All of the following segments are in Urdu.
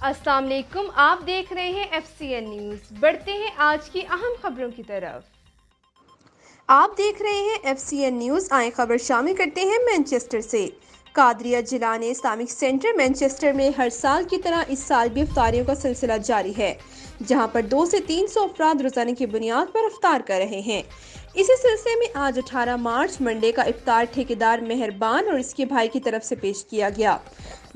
السلام علیکم، آپ دیکھ رہے ہیں FCN نیوز۔ بڑھتے ہیں آج کی اہم خبروں کی طرف۔ آپ دیکھ رہے ہیں FCN نیوز۔ آئیں خبر شامل کرتے ہیں مینچسٹر سے۔ قادریہ جیلانی اسلامک سینٹر مینچسٹر میں ہر سال کی طرح اس سال بھی افطاریوں کا سلسلہ جاری ہے، جہاں پر 200 سے 300 افراد روزانہ کی بنیاد پر افطار کر رہے ہیں۔ اسی سلسلے میں آج 18 مارچ منڈے کا افطار ٹھیکیدار مہربان اور اس کے بھائی کی طرف سے پیش کیا گیا۔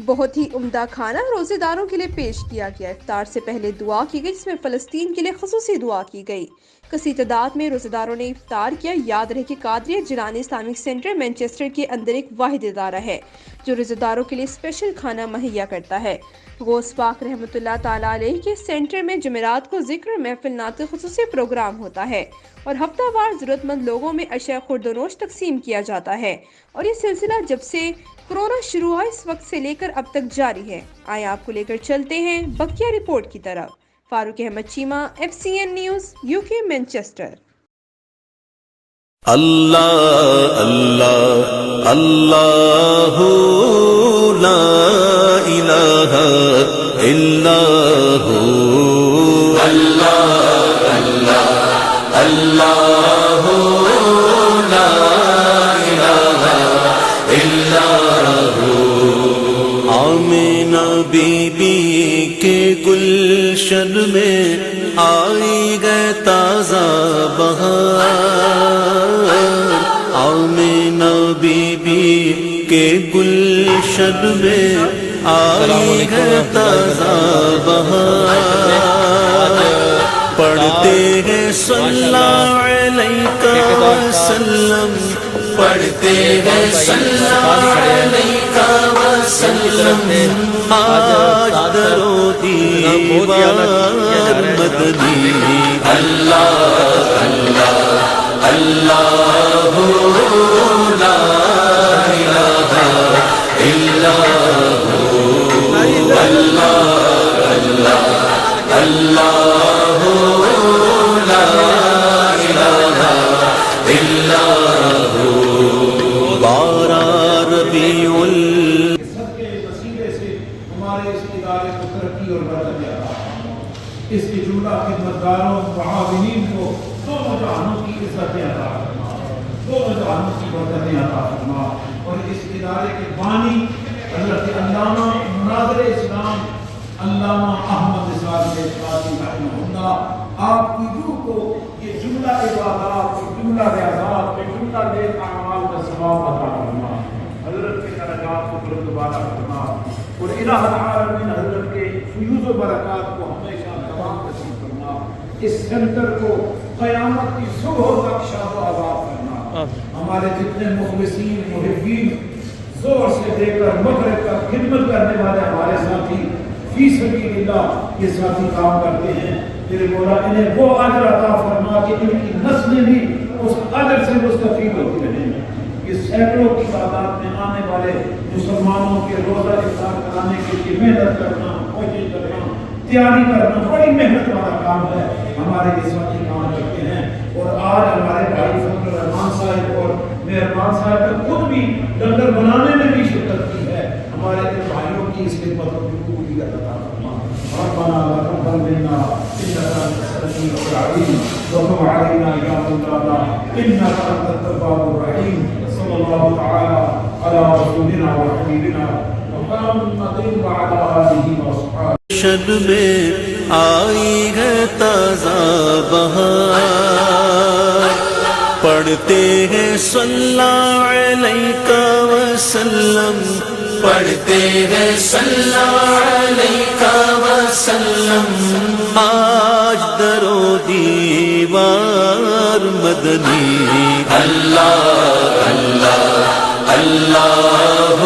بہت ہی عمدہ کھانا روزے داروں کے لیے پیش کیا گیا۔ افطار سے پہلے دعا کی گئی، جس میں فلسطین کے لیے خصوصی دعا کی گئی۔ کثیر تعداد میں روزے داروں نے افطار کیا۔ یاد رہے کہ قادریہ جیلانی اسلامک سینٹر مینچسٹر کے اندر ایک واحد ادارہ ہے جو روزے داروں کے لیے اسپیشل کھانا مہیا کرتا ہے۔ غوث پاک رحمۃ اللہ تعالیٰ علیہ کے سینٹر میں جمعرات کو ذکر محفل نعت خصوصی پروگرام ہوتا ہے اور ہفتہ وار ضرورت مند لوگوں میں اشیاء خورد و نوش تقسیم کیا جاتا ہے، اور یہ سلسلہ جب سے کورونا شروع ہوا اس وقت سے لے کر اب تک جاری ہے۔ آئے آپ کو لے کر چلتے ہیں بقیہ رپورٹ کی طرف۔ Farooq Ahmed Cheema, FCN news, UK Manchester. Allah Allah Allah لا الہ الا ہو، اللہ اللہ اللہ لا الہ الا ہو۔ آمینہ بی بی کے گلشن میں آئی گئے تازہ بہار، آمینہ بی بی کے گلشن میں آئی گئے تازہ بہار۔ پڑھتے ہیں صلی اللہ علیہ وسلم، پڑھتے ہیں صلی اللہ علیہ وسلم، آج در و دیوار مدنی۔ اللہ اللہ اللہ لا الہ الا ہو، اللہ اللہ اللہ لا الہ الا ہو۔ بارہ ربیع سب کے وسیلے سے ہمارے اس ادارے کو ترقی اور برکت عطا فرما۔ اس کے جملہ خدمتگاروں معاونین کو دونوں جہانوں کی عزت عطا فرما، دونوں جہانوں کی برکت عطا فرما۔ اور اس ادارے کے بانی حضرت علامہ مناظر اسلام علامہ احمد نثار رحمہ اللہ، آپ کی روح کو یہ جملہ عبادات، یہ جملہ ریاضات، یہ جملہ نیک اعمال کا ثواب عطا فرما۔ حضرت کے درجات کو بلند بالا فرما، اور الہ العالمین حضرت کے فیوز و برکات کو ہمیشہ دوام نصیب فرما۔ اس سینٹر کو قیامت کی صبح تک شاد و آباد کرنا۔ ہمارے جتنے مخلصین محبین زور سے دے کر مغرب تک خدمت کرنے والے ہمارے ساتھی فی سبیل اللہ یہ ساتھی کام کرتے ہیں، میرے مولا انہیں وہ اجر عطا فرما کہ ان کی نسلیں بھی اس اجر سے مستفید ہوتی رہیں۔ یہ سینکڑوں کی تعداد میں آنے والے مسلمانوں کے روزہ افطار کرانے کے لیے محنت کرنا، کوشش کرنا، تیاری کرنا بڑی محنت والا کام ہے۔ ہمارے یہ ساتھی کام کرتے ہیں، اور آج ہمارے بھائی فضل الرحمان صاحب اور مہربان صاحب نے خود بھی لنگر بنانے میں بھی شرکت کی ہے۔ ہمارے ان بھائیوں کی اس خدمت کو قبولیت عطا فرما۔ ربنا تقبل منا انك انت السميع العليم وتب علينا يا مولانا انك انت التواب الرحيم۔ صلى الله تعالى على رسولنا وحبيبنا محمد وعلى اله وصحبه۔ شب میں آئی ہے تازہ بہار، پڑھتے ہیں صلی اللہ علیہ وسلم، پڑھتے ہیں صلی اللہ علیہ وسلم، آج در و دیوار مدنی۔ اللہ اللہ اللہ